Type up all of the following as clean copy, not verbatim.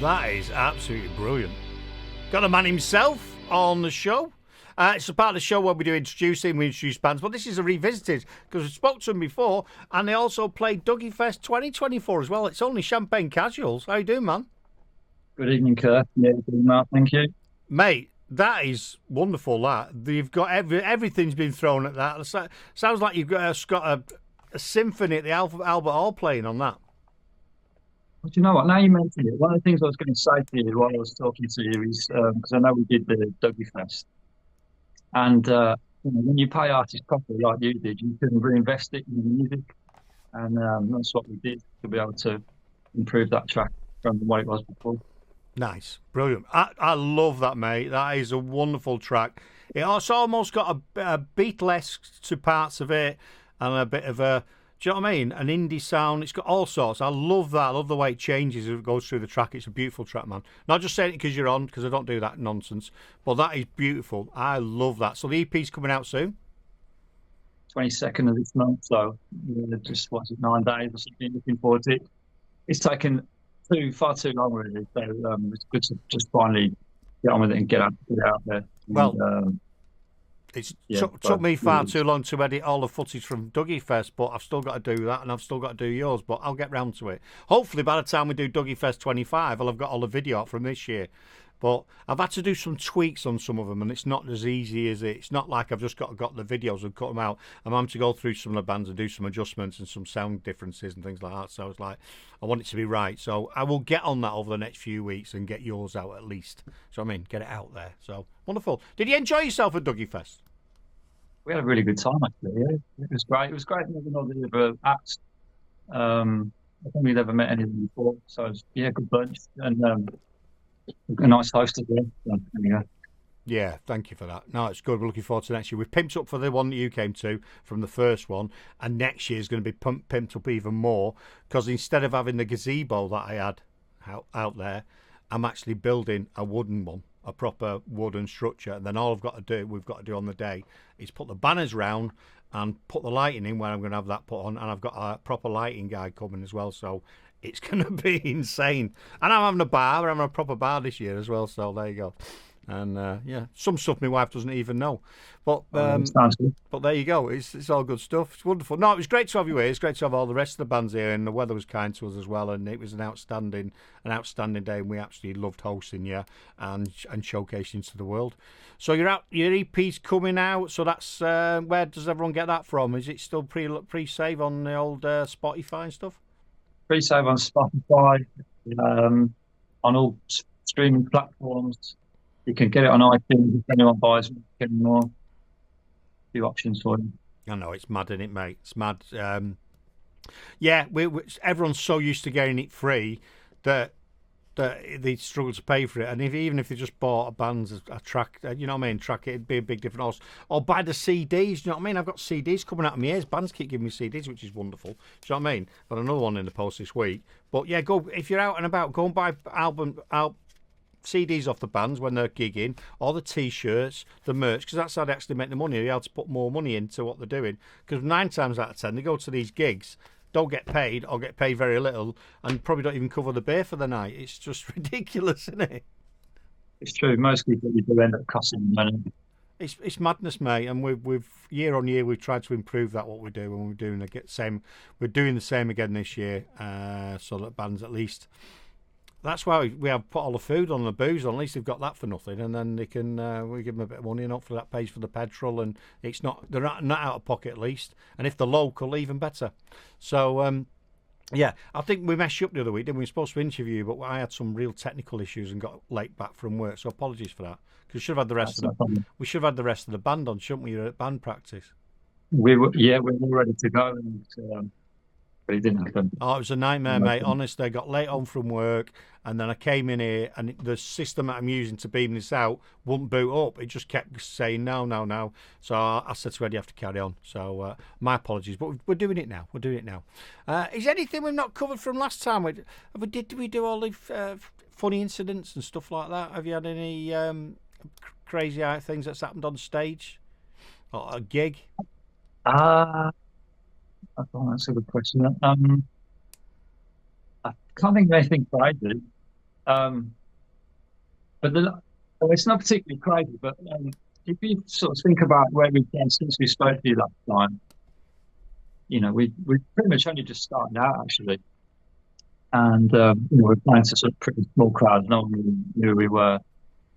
That is absolutely brilliant. Got a man himself on the show. It's a part of the show where we do introducing, we introduce bands, but this is a revisited because we spoke to them before, and they also played Dougie Fest 2024 as well. It's only Champagne Casuals. How you doing, man? Good evening, Kurt. Yeah, good enough. Thank you. Mate, that is wonderful. That you've got everything's been thrown at that. Sounds like you've got a symphony at the Albert Hall playing on that. But you know what? Now you mentioned it, one of the things I was going to say to you while I was talking to you is because I know we did the Dougie Fest, and when you pay artists properly like you did, you can reinvest it in the music, and that's what we did to be able to improve that track from what it was before. Nice, brilliant. I love that, mate. That is a wonderful track. It's almost got a Beatlesque to parts of it, and a bit of a, do you know what I mean? An indie sound. It's got all sorts. I love that. I love the way it changes as it goes through the track. It's a beautiful track, man. Not just saying it because you're on, because I don't do that nonsense. But that is beautiful. I love that. So the EP's coming out soon. 22nd of this month, so just what's it, 9 days or something. Looking forward to it. It's taken far too long, really. So it's good to just finally get on with it and get out there. Well, And, it's yeah, took me far really, too long to edit all the footage from Dougie Fest, but I've still got to do that, and I've still got to do yours, but I'll get round to it. Hopefully, by the time we do Dougie Fest 25, I'll have got all the video out from this year. But I've had to do some tweaks on some of them, and it's not as easy as it's not like I've just got the videos and cut them out. I'm having to go through some of the bands and do some adjustments and some sound differences and things like that. So it's like I want it to be right. So I will get on that over the next few weeks and get yours out at least. So I mean, get it out there. So wonderful. Did you enjoy yourself at Dougie Fest? we had a really good time actually. Yeah, it was great. It was great meeting all the other acts. I think we'd never met any of them before, so it was, yeah, good bunch and a nice host as well. So, there you go. Yeah, thank you for that. No, it's good. We're looking forward to next year. We've pimped up for the one that you came to from the first one, and next year is going to be pimped up even more because instead of having the gazebo that I had out there, I'm actually building a wooden one, a proper wooden structure. And then all we've got to do on the day, is put the banners round and put the lighting in where I'm going to have that put on. And I've got a proper lighting guy coming as well, so it's going to be insane. And I'm having a bar. We're having a proper bar this year as well. So there you go. And yeah, some stuff my wife doesn't even know, but Sounds good. but there you go. It's all good stuff. It's wonderful. No, it was great to have you here. It's great to have all the rest of the bands here, and the weather was kind to us as well. And it was an outstanding day, and we absolutely loved hosting you and showcasing to the world. So you're out. Your EP's coming out. So that's where does everyone get that from? Is it still pre-save on the old Spotify and stuff? Pre-save on Spotify, um, on all streaming platforms. You can get it on iTunes if anyone buys it anymore. A few options for you. I know it's mad, isn't it, mate? It's mad. Yeah, everyone's so used to getting it free that they struggle to pay for it. And even if they just bought a band's a track, you know what I mean, track it, it'd be a big difference. Or buy the CDs, you know what I mean? I've got CDs coming out of my ears. Bands keep giving me CDs, which is wonderful. Do you know what I mean? Got another one in the post this week. But yeah, go if you're out and about, go and buy CDs off the bands when they're gigging, or the T-shirts, the merch, because that's how they actually make the money. They're able to put more money into what they're doing. Because 9 times out of 10, they go to these gigs, don't get paid, or get paid very little, and probably don't even cover the beer for the night. It's just ridiculous, isn't it? It's true. Most people you do end up costing money. It's madness, mate. And we've year on year we've tried to improve that what we do, and we're doing the same again this year, so that bands at least. That's why we have put all the food on, the booze on. At least they've got that for nothing, and then they can we give them a bit of money, and hopefully that pays for the petrol, and it's they're not out of pocket at least. And if they're local, even better. So yeah, I think we messed you up the other week. Didn't we? We were supposed to interview you, but I had some real technical issues and got late back from work. So apologies for that. Because That's no problem. we should have had the rest of the band on, shouldn't we? You're at band practice. We were all ready to go, but it didn't happen. Oh, it was a nightmare, mate. Honestly, I got late home from work, and then I came in here, and the system that I'm using to beam this out wouldn't boot up. It just kept saying no, no, no. So I said to Eddie, you have to carry on. So my apologies, but we're doing it now. We're doing it now. Is there anything we've not covered from last time? Did we do all the funny incidents and stuff like that? Have you had any crazy things that's happened on stage or a gig? Ah, that's a good question. I can't think of anything crazy. Um, but well, it's not particularly crazy. But if you sort of think about where we've been since we spoke to you last time, we pretty much only just started out actually, and we're playing to sort of pretty small crowds. No one really knew who we were,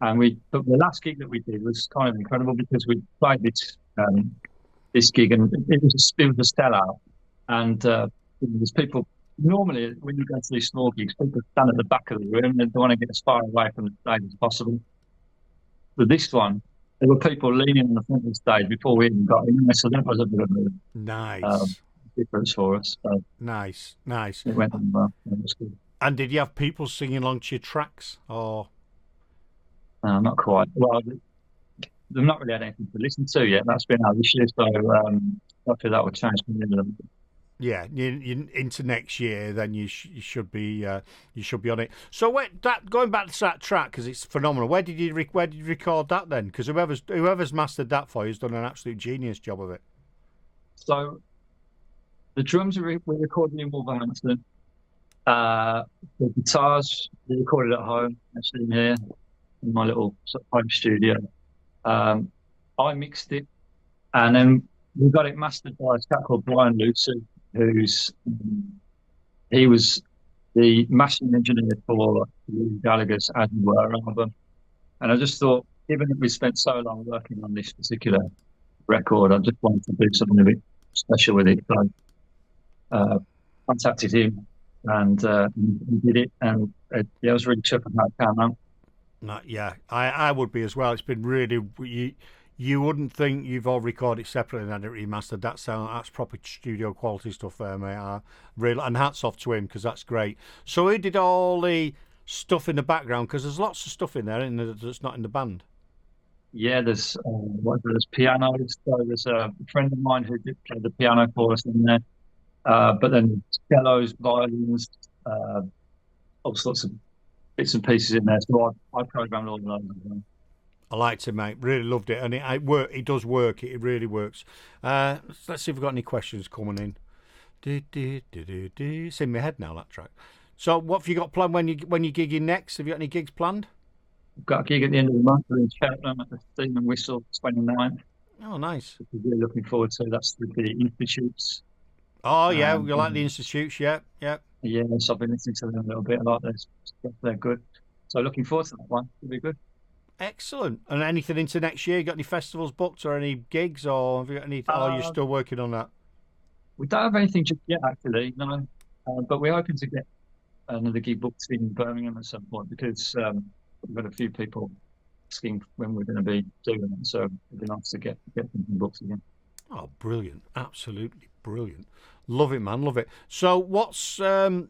and but the last gig that we did was kind of incredible because we played this gig and it was a sellout, and there's people. Normally, when you go to these small gigs, people stand at the back of the room and they want to get as far away from the stage as possible. But this one, there were people leaning on the front of the stage before we even got in there, so that was a bit of a Nice. difference for us. So Nice. Nice. it went on well. It was good. And did you have people singing along to your tracks? Or Not quite. Well, they've not really had anything to listen to yet. That's been out this year, so hopefully that will change from the end of the yeah, into next year, then you should be on it. So going back to that track because it's phenomenal. Where did you record that then? Because whoever's mastered that for you has done an absolute genius job of it. So the drums we recorded in Wolverhampton. The guitars we recorded at home, actually in here in my little sort of home studio. I mixed it, and then we got it mastered by a chap called Brian Lucy, he was the mastering engineer for Gallagher's As You Were album. And I just thought, given that we spent so long working on this particular record, I just wanted to do something a bit special with it. So contacted him and he did it, and yeah, I was really chuffed how it came out. Yeah, I would be as well. It's been really you wouldn't think you've all recorded separately and had it remastered. That's proper studio quality stuff there, mate. Really, and hats off to him because that's great. So who did all the stuff in the background? Because there's lots of stuff in there, isn't there, that's not in the band. Yeah, there's pianos. So there's a friend of mine who did play the piano for us in there. But then cellos, violins, all sorts of bits and pieces in there. So I programmed all of those as well. I liked it, mate. Really loved it, and it does work. It really works. Let's see if we've got any questions coming in. It's in my head now, that track. So, what have you got planned when you gigging next? Have you got any gigs planned? We've got a gig at the end of the month. We're in Cheltenham at the Steam and Whistle 29th. Oh, nice. Which we're really looking forward to. That's with the Institutes. Oh, yeah, you like the Institutes, yeah, yeah. Yeah, so I've been listening to them a little bit. I like their stuff. They're good. So looking forward to that one. It'll be good. Excellent. And anything into next year? You got any festivals booked or any gigs, or have you got any? Or are you still working on that? We don't have anything just yet, actually. No, but we're hoping to get another gig booked in Birmingham at some point because we've got a few people asking when we're going to be doing it. So it'd be nice to get something booked again. Oh, brilliant! Absolutely brilliant. Love it, man. Love it. So what's the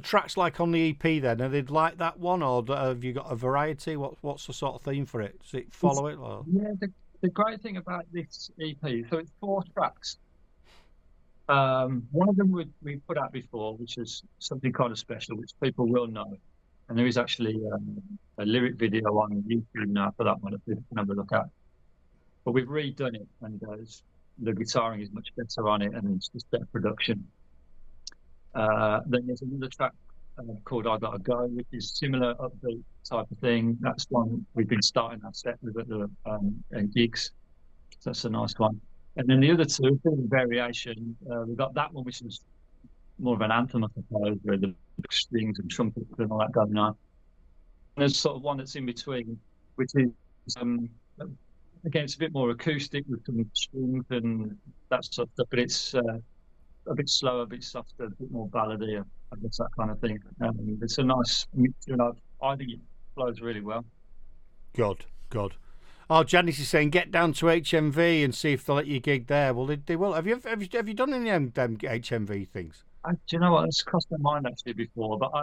tracks like on the EP then? Are they like that one, or have you got a variety? What's the sort of theme for it? Does it follow it? Or? Yeah, the great thing about this EP, so it's 4 tracks. One of them we put out before, which is something kind of special, which people will know. And there is actually a lyric video on YouTube now for that one that people can have a look at. But we've redone it, and the guitaring is much better on it, and it's just better production. Then there's another track called I Gotta Go, which is similar upbeat type of thing. That's one we've been starting our set with at the gigs. So that's a nice one. And then the other two, a bit of variation. We've got that one, which is more of an anthem, I suppose, where the strings and trumpets and all that going on. And there's sort of one that's in between, which is again, it's a bit more acoustic with some strings and that sort of stuff, but it's a bit slower, a bit softer, a bit more ballady, I guess, that kind of thing. It's a nice mixture, and I think it flows really well. Good. Oh, Janice is saying get down to HMV and see if they'll let you gig there. Well, they will. Have you done any of them HMV things? Do you know what? It's crossed my mind actually before, but I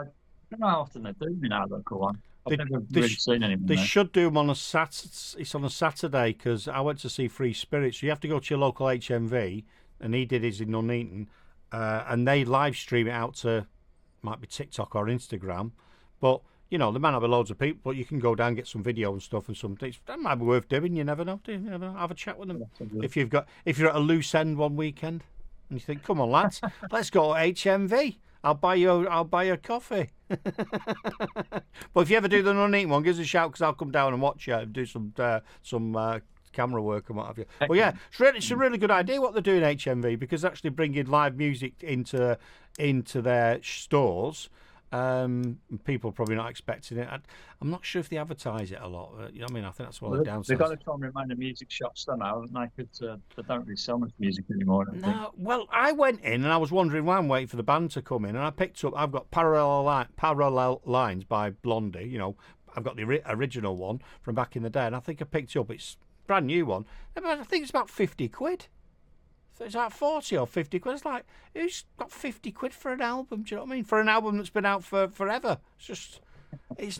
don't know how often they do in our local one. I've never really seen anyone They there. should do them on a It's on a Saturday because I went to see Free Spirit. So you have to go to your local HMV, and he did his in Nuneaton, and they live stream it out to might be TikTok or Instagram, but. You know, there might not be loads of people, but you can go down and get some video and stuff and some things. That might be worth doing. You never know. Do you never have a chat with them? If you're at a loose end one weekend and you think, come on, lads, let's go to HMV. I'll buy you a coffee. But if you ever do the non-eating one, give us a shout because I'll come down and watch you and do some camera work and what have you. But yeah, it's a really good idea what they're doing HMV, because actually bringing live music into their stores. People are probably not expecting it. I'm not sure if they advertise it a lot. You know what I mean? I think that's one of the downsides. They've got to try and remain a music shop somehow, haven't they? Because they don't really sell much music anymore. I don't think. Well, I went in and I was wondering why I'm waiting for the band to come in, and I picked up. I've got Parallel Lines by Blondie. You know, I've got the original one from back in the day, and I think I picked up. It's a brand new one. I think it's about 50 quid. So it's like 40 or 50 quid. It's like, who's got 50 quid for an album? Do you know what I mean? For an album that's been out for forever. It's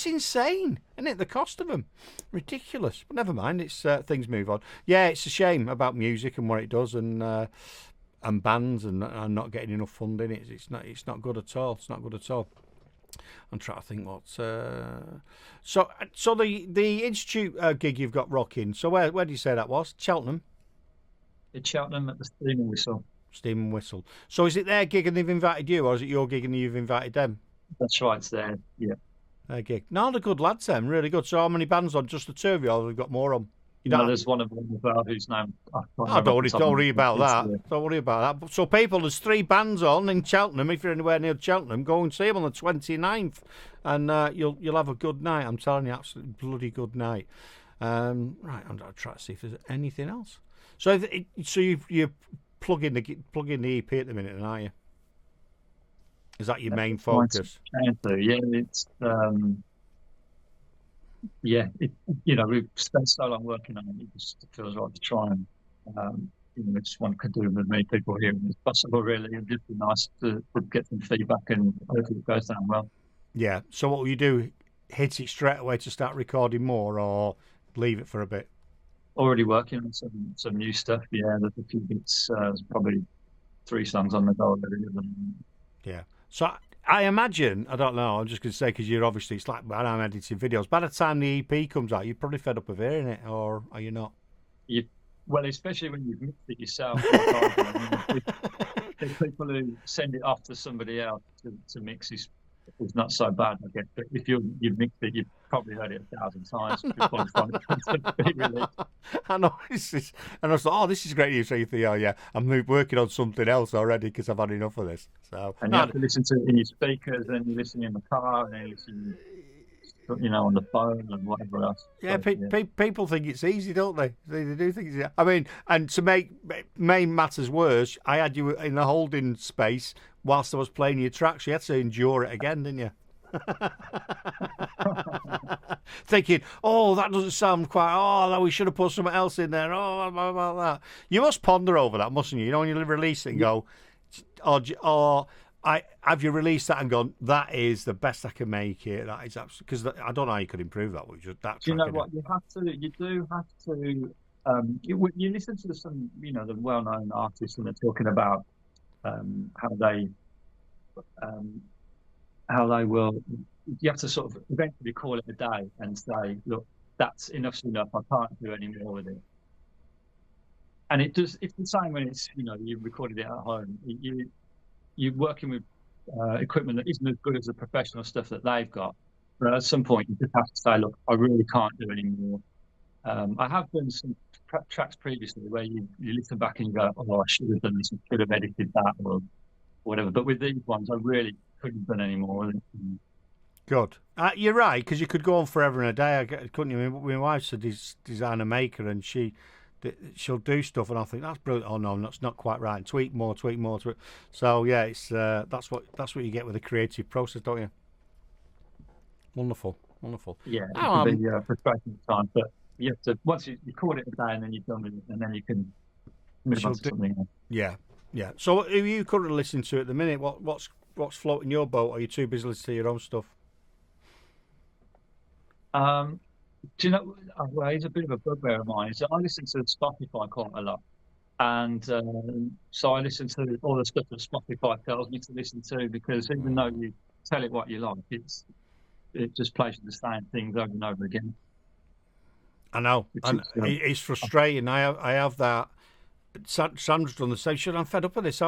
insane, isn't it? The cost of them. Ridiculous. But never mind, it's things move on. Yeah, it's a shame about music and what it does, and bands and not getting enough funding. It's not good at all. It's not good at all. I'm trying to think what. So the Institute gig you've got rocking. So where do you say that was? Cheltenham. It's Cheltenham at the Steam and Whistle. Steam and Whistle. So is it their gig and they've invited you, or is it your gig and you've invited them? That's right, it's there. Yeah. Their gig. No, they're good lads, them. Really good. So how many bands on? Just the two of you, or have got more on? There's one of them as well whose name. Don't worry about that. Don't worry about that. So people, there's 3 bands on in Cheltenham. If you're anywhere near Cheltenham, go and see them on the 29th, and you'll have a good night. I'm telling you, absolutely bloody good night. Right, I'm trying to see if there's anything else. So you're plugging the EP at the minute, aren't you? Is that your main focus? Yeah, it's we've spent so long working on it. It just feels right to try and just want to do with as many people here as possible. Really, it'd just be nice to get some feedback, and hopefully it goes down well. Yeah. So what will you do? Hit it straight away to start recording more, or leave it for a bit? Already working on some new stuff. Yeah, there's a few bits. There's probably 3 songs on the go already. Yeah. So I imagine, I don't know, I'm just going to say, because you're obviously, it's like when I'm editing videos, by the time the EP comes out, you're probably fed up of hearing it, or are you not? Well, especially when you've mixed it yourself. There's people who send it off to somebody else to mix is not so bad, I guess. But if you've mixed it, you've probably heard it 1,000 times before you find it to be released. I know. And I was like, this is great news. So you think, I'm working on something else already because I've had enough of this. So, and you have to listen to it in your speakers, and you listen in the car, and you listen, on the phone and whatever else. Yeah, people think it's easy, don't they? They do think it's easy. I mean, and to make matters worse, I had you in the holding space whilst I was playing your tracks. You had to endure it again, didn't you? Thinking, that doesn't sound quite. We should have put something else in there. Blah, blah, blah, blah. You must ponder over that, mustn't you? When you release it and go, have you released that and gone, that is the best I can make it. That is absolutely, because I don't know how you could improve that. Do you know what? You do have to. You listen to some, the well-known artists, and they're talking about how they will. You have to sort of eventually call it a day and say, look, that's enough. I can't do any more with it. And it's the same when it's, you recorded it at home. You're working with equipment that isn't as good as the professional stuff that they've got. But at some point, you just have to say, look, I really can't do any more. I have done some tracks previously where you listen back and you go, I should have done this, I should have edited that, or whatever. But with these ones, I really couldn't have done any more. Good. You're right, because you could go on forever and a day, couldn't you? My wife's a designer maker, and she'll do stuff, and I think that's brilliant. Oh no, that's not quite right. Tweak more. So yeah, it's that's what you get with a creative process, don't you? Wonderful. Yeah, it can be frustrating at times, but you have to, once you call it a day, and then you've done with it, and then you can move on to something else. Yeah. So who are you currently listening to at the minute? What's floating your boat? Are you too busy listening to your own stuff? Do you know? Well, it's a bit of a bugbear of mine. So I listen to Spotify quite a lot, and so I listen to all the stuff that Spotify tells me to listen to, because even though you tell it what you like, it just plays you the same things over and over again. I know, and it's frustrating. I have that. Sandra's done the same shit. I'm fed up with this.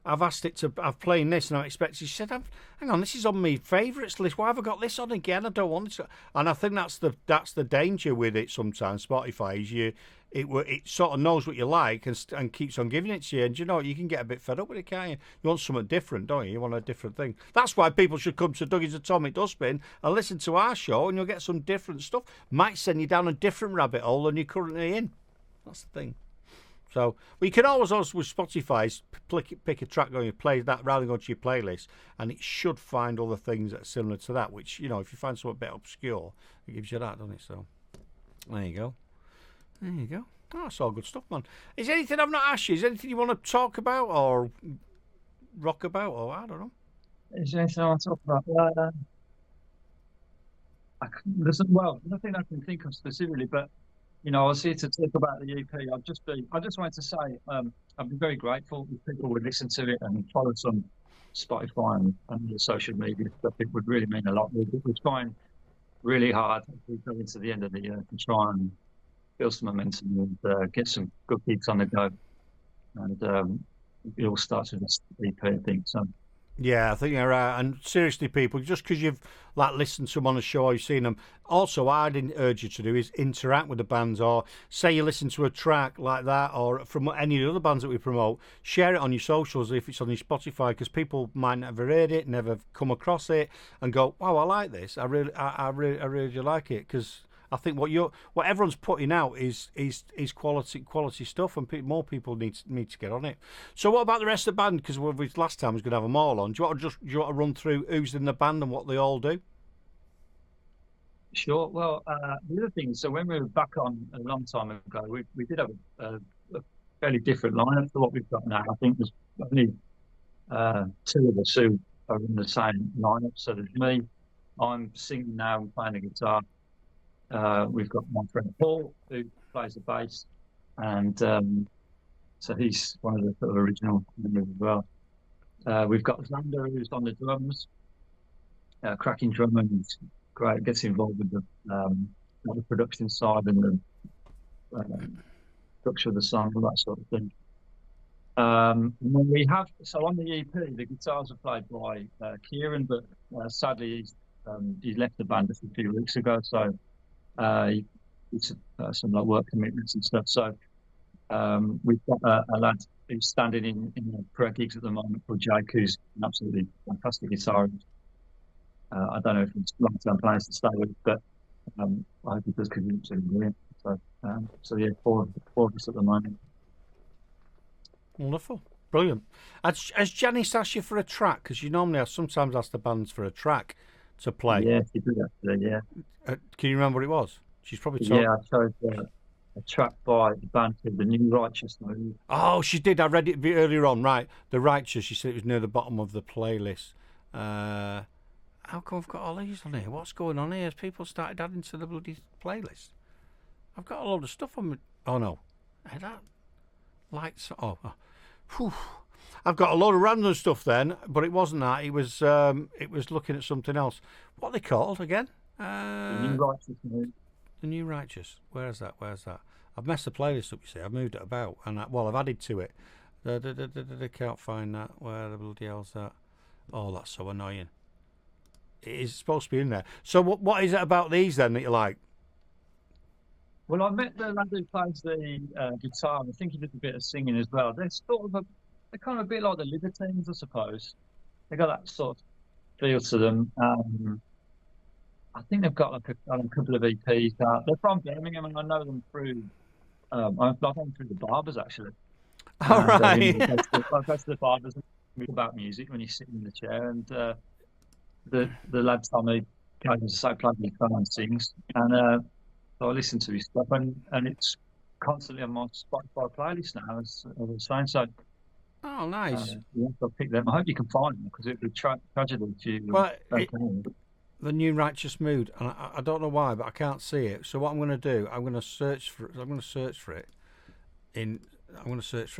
I've asked it to. I've playing this, and I expect. She said, "Hang on, this is on my favourites list. Why have I got this on again? I don't want this." And I think that's the danger with it. Sometimes Spotify is it sort of knows what you like and keeps on giving it to you. And you know what? You can get a bit fed up with it, can't you? You want something different, don't you? You want a different thing. That's why people should come to Dougie's Atomic Dustbin and listen to our show, and you'll get some different stuff. Might send you down a different rabbit hole than you're currently in. That's the thing. So, well, you can always also with Spotify pick a track going, you play that rather than go to your playlist, and it should find other things that are similar to that. Which, you know, if you find something a bit obscure, it gives you that, doesn't it? So, there you go. There you go. Oh, that's all good stuff, man. Is there anything I've not asked you? Is there anything you want to talk about or rock about, or I don't know? Is there anything I want to talk about? Well, nothing I can think of specifically, but I was here to talk about the EP. I just wanted to say, I've been very grateful if people would listen to it and follow some Spotify and the social media stuff. It would really mean a lot. We're trying really hard as we go into the end of the year to try and build some momentum and get some good gigs on the go. And it all starts with this EP, I think. So. Yeah, I think you're right. And seriously, people, just because you've listened to them on a show, or you've seen them, also I'd urge you to do is interact with the bands, or say you listen to a track like that, or from any of the other bands that we promote, share it on your socials if it's on your Spotify, because people might never heard it, never come across it, and go, "Wow, I like this. I really like it," because I think what everyone's putting out is quality stuff, and more people need to get on it. So what about the rest of the band? Because last time we was going to have them all on. Do you want to run through who's in the band and what they all do? Sure. Well, the other thing, so when we were back on a long time ago, we did have a fairly different lineup to what we've got now. I think there's only two of us who are in the same lineup. So there's me, I'm singing now and playing the guitar. We've got my friend Paul, who plays the bass, and so he's one of the sort of original members as well. We've got Xander, who's on the drums, cracking drummer, and great, gets involved with the production side and the structure of the song, all that sort of thing. And then so on the EP, the guitars are played by Kieran, but sadly he left the band a few weeks ago, so it's some work commitments and stuff. So we've got a lad who's standing in prayer gigs at the moment called Jake, who's an absolutely fantastic guitarist. I don't know if it's long-term plans to stay with, but I hope he does because he's absolutely brilliant. So yeah, four of us at the moment. Wonderful, brilliant. Has Janice asked you for a track? Because you normally sometimes ask the bands for a track to play. Yeah, she did actually. Yeah. Can you remember what it was? She's probably told. Yeah, I chose a track by the band called The New Righteous Move. Oh, she did. I read it a bit earlier on. Right, The Righteous. She said it was near the bottom of the playlist. How come I've got all these on here? What's going on here? Has people started adding to the bloody playlist? I've got a load of stuff on me. Oh no, that lights. Whew. I've got a load of random stuff then, but it wasn't that. It was looking at something else. What are they called again? The New Righteous Move. The New Righteous. Where's that? I've messed the playlist up, you see. I've moved it about, and I've added to it. I can't find that. Where the bloody hell's that? Oh, that's so annoying. It is supposed to be in there. So what is it about these then that you like? Well, I met the lad who plays the guitar, and I think he did a bit of singing as well. They're kind of a bit like the Libertines, I suppose. They got that sort of feel to them. I think they've got like a couple of EPs out. They're from Birmingham, and I know them through. I've known them through the Barbers actually. All right. I go to the Barbers and talk about music when you sit in the chair, and the lad told me he plays the guitar and sings, and so I listen to his stuff, and it's constantly on my Spotify playlist now, as I was saying. So, oh, nice. Yeah, I'll pick them. I hope you can find them because it would be tragedy if you. Well, the New Righteous Mood, and I don't know why, but I can't see it. So what I'm going to do, I'm going to search for it. I'm going to search for it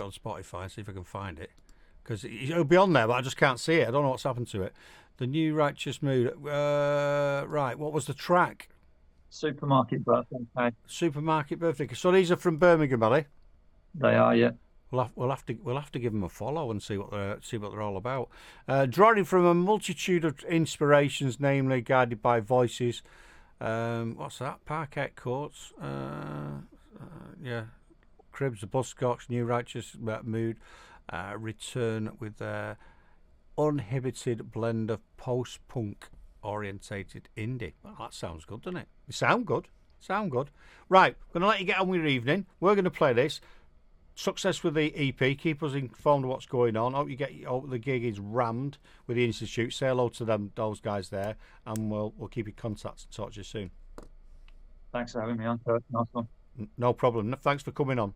on Spotify and see if I can find it, because it'll be on there, but I just can't see it. I don't know what's happened to it. The New Righteous Mood. Right, what was the track? Supermarket Birthday. Supermarket Birthday. So these are from Birmingham, are they? They are, yeah. we'll have to give them a follow and see what they're all about. Drawing from a multitude of inspirations, namely guided by voices. What's that? Parquet courts. Yeah, Cribs, the Buzzcocks, New Righteous Mood, return with their uninhibited blend of post-punk orientated indie. Well, that sounds good, doesn't it? It sound good. Sound good. Right, going to let you get on with your evening. We're going to play this. Success with the EP. Keep us informed of what's going on. Hope the gig is rammed with the Institute. Say hello to those guys there, and we'll keep in contact and talk to you soon. Thanks for having me on, Kurt. Nice one. No problem. Thanks for coming on.